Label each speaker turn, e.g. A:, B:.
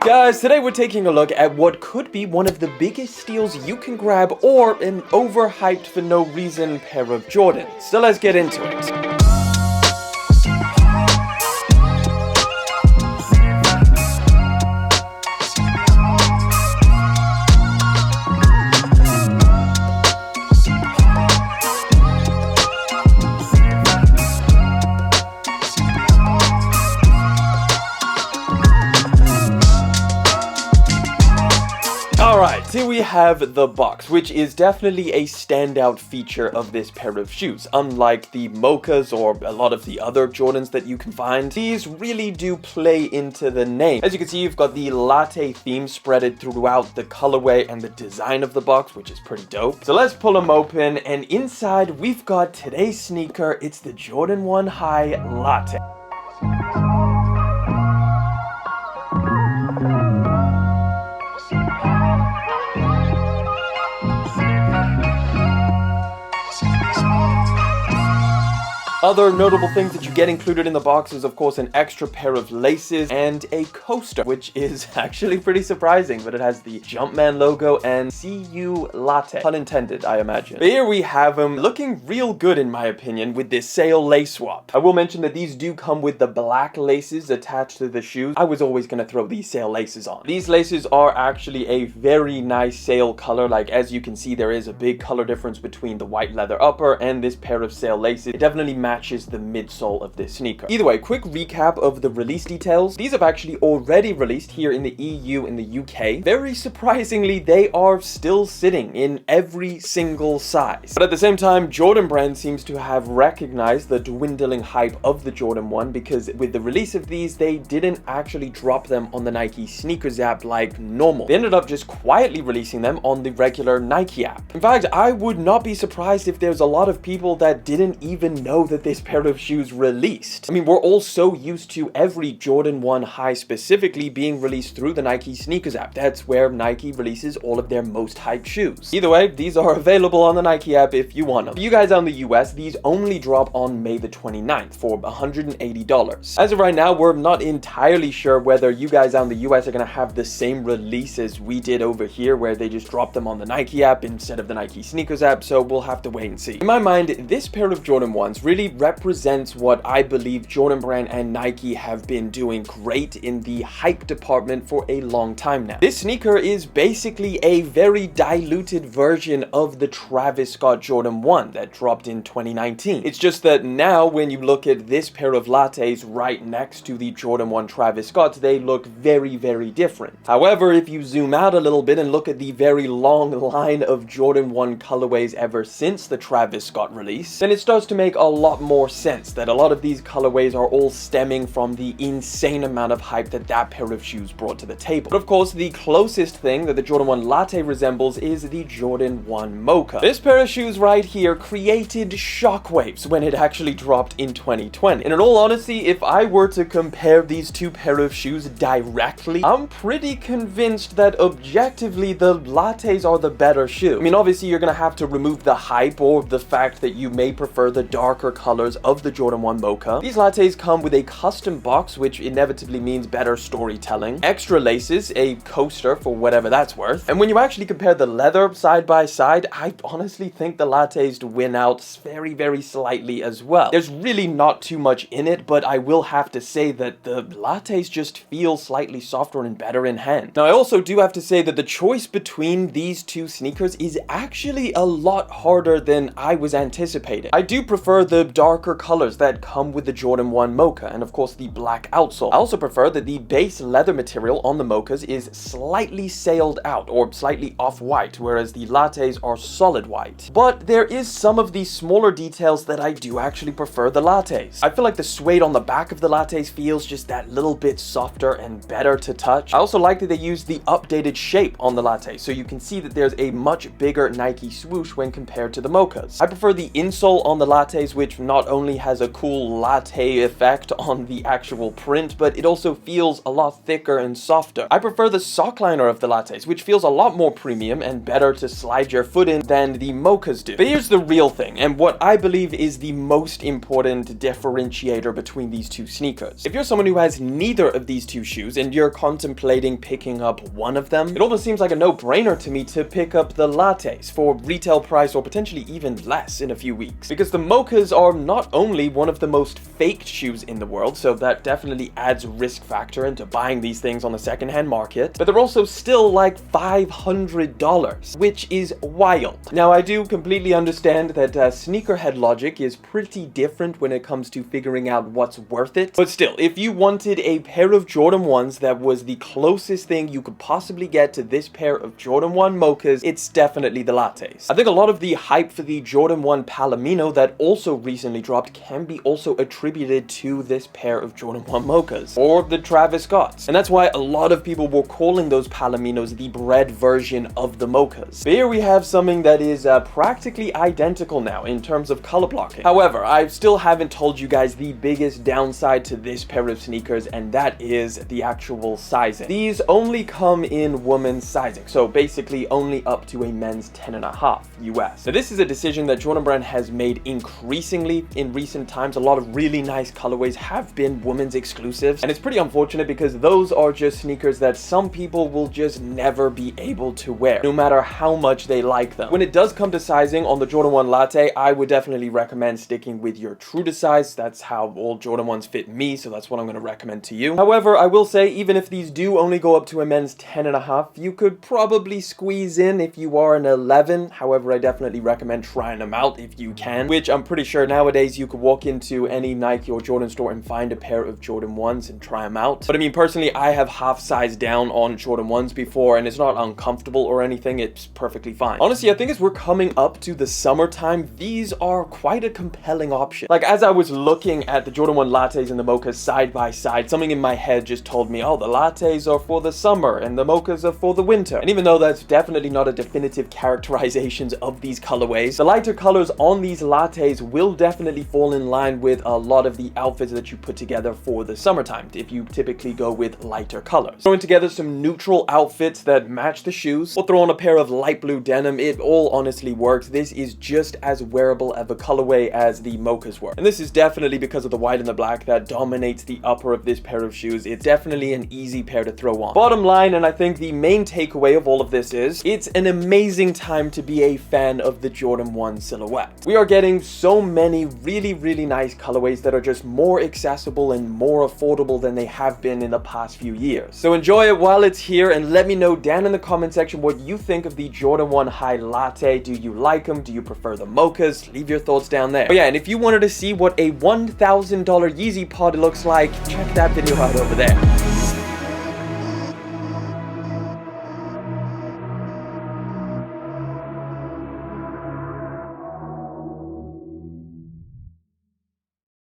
A: Guys, today we're taking a look at what could be one of the biggest steals you can grab, or an overhyped for no reason pair of Jordans. So let's get into it. Alright, here we have the box, which is definitely a standout feature of this pair of shoes. Unlike the Mochas or a lot of the other Jordans that you can find, these really do play into the name. As you can see, you've got the Latte theme spreaded throughout the colorway and the design of the box, which is pretty dope. So let's pull them open, and inside we've got today's sneaker. It's the Jordan 1 High Latte. Other notable things that you get included in the box is, of course, an extra pair of laces and a coaster, which is actually pretty surprising, but it has the Jumpman logo and CU Latte. Pun intended, I imagine. But here we have them, looking real good in my opinion, with this sale lace swap. I will mention that these do come with the black laces attached to the shoes. I was always going to throw these sale laces on. These laces are actually a very nice sale color. Like, as you can see, there is a big color difference between the white leather upper and this pair of sale laces. It definitely matches the midsole of this sneaker. Either way, quick recap of the release details. These have actually already released here in the EU and the UK. Very surprisingly, they are still sitting in every single size. But at the same time, Jordan Brand seems to have recognized the dwindling hype of the Jordan 1, because with the release of these, they didn't actually drop them on the Nike sneakers app like normal. They ended up just quietly releasing them on the regular Nike app. In fact, I would not be surprised if there's a lot of people that didn't even know that this pair of shoes released. I mean, we're all so used to every Jordan 1 High specifically being released through the Nike sneakers app. That's where Nike releases all of their most hyped shoes. Either way, these are available on the Nike app if you want them. For you guys out in the US, these only drop on May the 29th for $180. As of right now, we're not entirely sure whether you guys out in the US are going to have the same release as we did over here, where they just dropped them on the Nike app instead of the Nike sneakers app, so we'll have to wait and see. In my mind, this pair of Jordan 1s really represents what I believe Jordan Brand and Nike have been doing great in the hype department for a long time now. This sneaker is basically a very diluted version of the Travis Scott Jordan 1 that dropped in 2019. It's just that now when you look at this pair of lattes right next to the Jordan 1 Travis Scott, they look very, very different. However, if you zoom out a little bit and look at the very long line of Jordan 1 colorways ever since the Travis Scott release, then it starts to make a lot more sense that a lot of these colorways are all stemming from the insane amount of hype that that pair of shoes brought to the table. But of course, the closest thing that the Jordan 1 Latte resembles is the Jordan 1 Mocha. This pair of shoes right here created shockwaves when it actually dropped in 2020. And in all honesty, if I were to compare these two pair of shoes directly, I'm pretty convinced that objectively the Lattes are the better shoe. I mean, obviously you're gonna have to remove the hype or the fact that you may prefer the darker colors of the Jordan 1 Mocha. These lattes come with a custom box, which inevitably means better storytelling, extra laces, a coaster for whatever that's worth. And when you actually compare the leather side by side, I honestly think the lattes win out very, very slightly as well. There's really not too much in it, but I will have to say that the lattes just feel slightly softer and better in hand. Now, I also do have to say that the choice between these two sneakers is actually a lot harder than I was anticipating. I do prefer the darker colors that come with the Jordan 1 Mocha, and of course the black outsole. I also prefer that the base leather material on the Mochas is slightly sailed out or slightly off-white, whereas the lattes are solid white. But there is some of these smaller details that I do actually prefer the lattes. I feel like the suede on the back of the lattes feels just that little bit softer and better to touch. I also like that they use the updated shape on the latte, so you can see that there's a much bigger Nike swoosh when compared to the Mochas. I prefer the insole on the lattes, which not only has a cool latte effect on the actual print, but it also feels a lot thicker and softer. I prefer the sock liner of the Lattes, which feels a lot more premium and better to slide your foot in than the Mochas do. But here's the real thing, and what I believe is the most important differentiator between these two sneakers. If you're someone who has neither of these two shoes and you're contemplating picking up one of them, it almost seems like a no-brainer to me to pick up the Lattes for retail price or potentially even less in a few weeks. Because the Mochas are not only one of the most faked shoes in the world, so that definitely adds risk factor into buying these things on the secondhand market, but they're also still like $500, which is wild. Now, I do completely understand that sneakerhead logic is pretty different when it comes to figuring out what's worth it, but still, if you wanted a pair of Jordan 1s that was the closest thing you could possibly get to this pair of Jordan 1 Mochas, it's definitely the Lattes. I think a lot of the hype for the Jordan 1 Palomino that also recently dropped can be also attributed to this pair of Jordan 1 Mochas, or the Travis Scotts, and that's why a lot of people were calling those Palominos the bread version of the Mochas. But here we have something that is practically identical now in terms of color blocking. However, I still haven't told you guys the biggest downside to this pair of sneakers, and that is the actual sizing. These only come in women's sizing, so basically only up to a men's 10.5 US. Now this is a decision that Jordan Brand has made increasingly in recent times. A lot of really nice colorways have been women's exclusives, and it's pretty unfortunate because those are just sneakers that some people will just never be able to wear, no matter how much they like them. When it does come to sizing on the Jordan 1 Latte, I would definitely recommend sticking with your true to size. That's how all Jordan 1s fit me, so that's what I'm going to recommend to you. However, I will say, even if these do only go up to a men's 10.5, you could probably squeeze in if you are an 11. However, I definitely recommend trying them out if you can, which I'm pretty sure nowadays you could walk into any Nike or Jordan store and find a pair of Jordan 1s and try them out. But I mean, personally, I have half sized down on Jordan 1s before, and it's not uncomfortable or anything. It's perfectly fine. Honestly, I think as we're coming up to the summertime, these are quite a compelling option. Like, as I was looking at the Jordan 1 Lattes and the Mochas side by side, something in my head just told me, oh, the Lattes are for the summer and the Mochas are for the winter. And even though that's definitely not a definitive characterizations of these colorways, the lighter colors on these Lattes will definitely fall in line with a lot of the outfits that you put together for the summertime, if you typically go with lighter colors. Throwing together some neutral outfits that match the shoes, or throw on a pair of light blue denim, it all honestly works. This is just as wearable of a colorway as the Mochas were. And this is definitely because of the white and the black that dominates the upper of this pair of shoes. It's definitely an easy pair to throw on. Bottom line, and I think the main takeaway of all of this is, it's an amazing time to be a fan of the Jordan 1 silhouette. We are getting so many really nice colorways that are just more accessible and more affordable than they have been in the past few years. So enjoy it while it's here, and let me know down in the comment section what you think of the Jordan 1 High Latte. Do you like them? Do you prefer the Mochas? Leave your thoughts down there. But yeah, and if you wanted to see what a $1,000 Yeezy pod looks like, check that video out over there.